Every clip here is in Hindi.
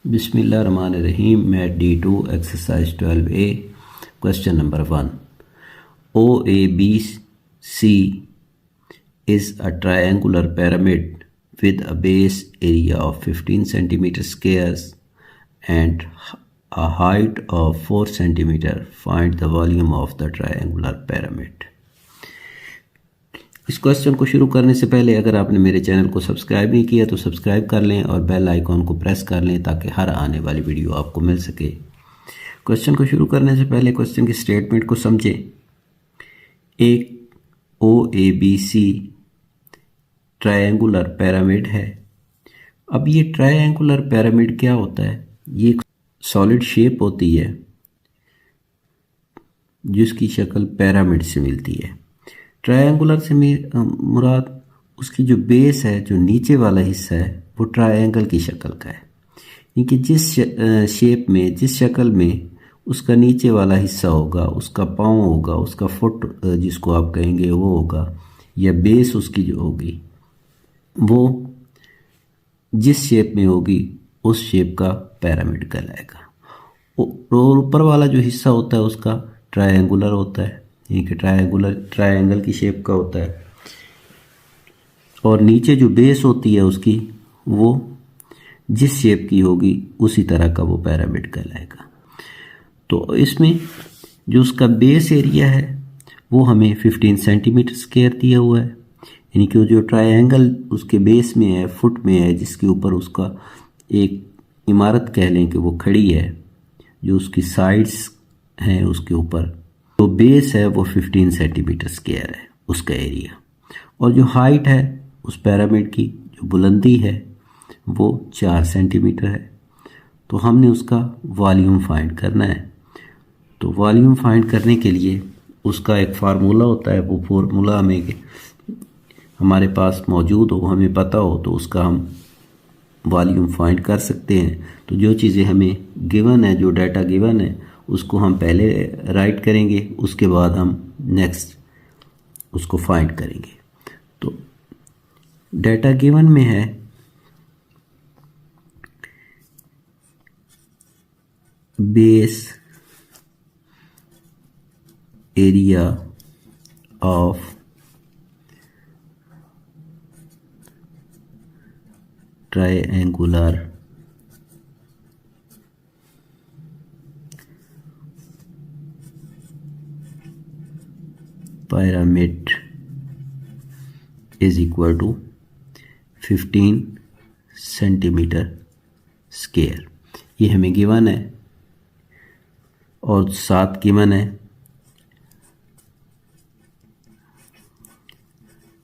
बिस्मिल्लाहिर्रहमानिर्रहीम। Math D2 exercise 12A question number 1। OABC is a triangular pyramid with a base area of 15 centimeter squares and a height of 4 centimeter. Find the volume of the triangular pyramid। इस क्वेश्चन को शुरू करने से पहले अगर आपने मेरे चैनल को सब्सक्राइब नहीं किया तो सब्सक्राइब कर लें और बेल आइकॉन को प्रेस कर लें ताकि हर आने वाली वीडियो आपको मिल सके। क्वेश्चन को शुरू करने से पहले क्वेश्चन की स्टेटमेंट को समझें। एक OABC ट्रायंगुलर पिरामिड है। अब ये ट्रायंगुलर पिरामिड क्या होता है? ये एक सॉलिड शेप होती है जिसकी शक्ल पिरामिड से मिलती है। ट्रायंगुलर से मुराद उसकी जो बेस है, जो नीचे वाला हिस्सा है, वो ट्रायंगल की शक्ल का है। यानी जिस शेप में, जिस शक्ल में उसका नीचे वाला हिस्सा होगा, उसका पाँव होगा, उसका फुट जिसको आप कहेंगे वो होगा, या बेस उसकी जो होगी वो जिस शेप में होगी उस शेप का पिरामिड कहलाएगा। और ऊपर वाला जो हिस्सा होता है उसका ट्रायंगुलर होता है, एक ट्रायंगल की शेप का होता है, और नीचे जो बेस होती है उसकी वो जिस शेप की होगी उसी तरह का वो पिरामिड कहलाएगा। तो इसमें जो उसका बेस एरिया है वो हमें 15 सेंटीमीटर स्क्वायर दिया हुआ है। यानी कि जो ट्रायंगल उसके बेस में है, फुट में है, जिसके ऊपर उसका एक इमारत कह लें कि वो खड़ी है, जो उसकी साइड्स हैं उसके ऊपर, तो बेस है वो 15 सेंटीमीटर स्क्वायर है उसका एरिया। और जो हाइट है उस पिरामिड की, जो बुलंदी है, वो 4 सेंटीमीटर है। तो हमने उसका वॉल्यूम फाइंड करना है। तो वॉल्यूम फाइंड करने के लिए उसका एक फार्मूला होता है। वो फार्मूला हमारे पास मौजूद हो, हमें पता हो, तो उसका हम वॉल्यूम फाइंड कर सकते हैं। तो जो चीज़ें हमें गिवन है, जो डाटा गिवन है, उसको हम पहले राइट करेंगे, उसके बाद हम नेक्स्ट उसको फाइंड करेंगे। तो डाटा गिवन में है base area of triangular pyramid is equal to 15 centimetre square. ये हमें गिवन है, और साथ गिवन है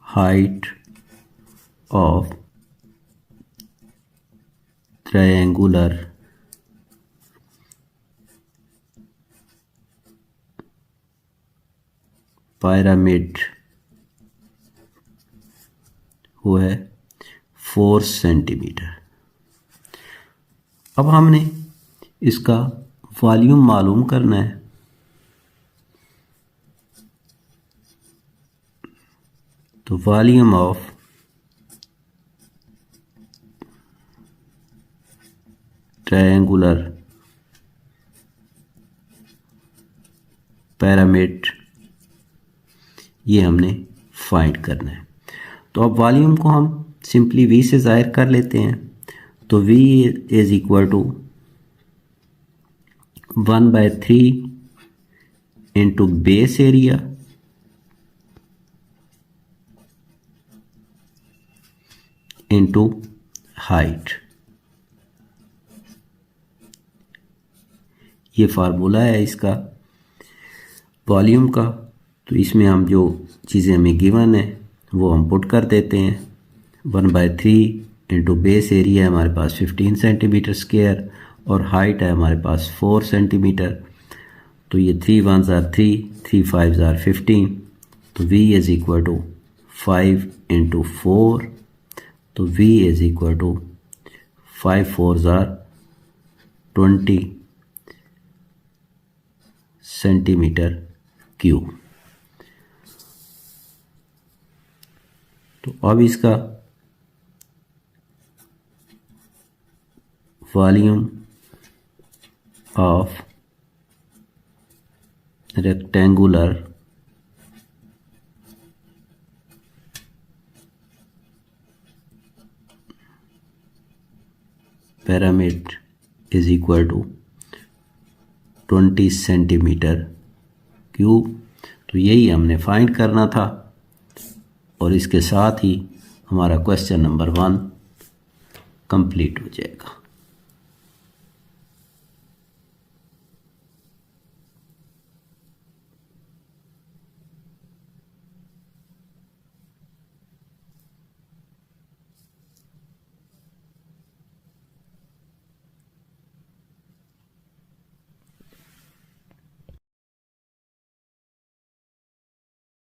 हाइट ऑफ ट्रायंगुलर पिरामिड वो है 4 सेंटीमीटर। अब हमने इसका वॉल्यूम मालूम करना है। तो वॉल्यूम ऑफ ट्रायंगुलर पिरामिड ये हमने फाइंड करना है। तो अब वॉल्यूम को हम सिंपली V से ज़ाहिर कर लेते हैं। तो V is equal to 1/3 into base area into height. ये फार्मूला है इसका वॉल्यूम का। तो इसमें हम जो चीज़ें हमें गिवन है वो हम पुट कर देते हैं। 1/3 इंटू बेस एरिया हमारे पास 15 सेंटीमीटर स्क्वायर और हाइट है हमारे पास 4 सेंटीमीटर। तो ये 3 1s are 3, 3 5s are 15। तो V is equal to 5 into 4। तो V is equal to 5 4s are 20 centimetre cube. तो अब इसका volume of rectangular pyramid is equal to 20 centimetre cube. तो यही हमने फाइंड करना था और इसके साथ ही हमारा क्वेश्चन नंबर 1 कंप्लीट हो जाएगा।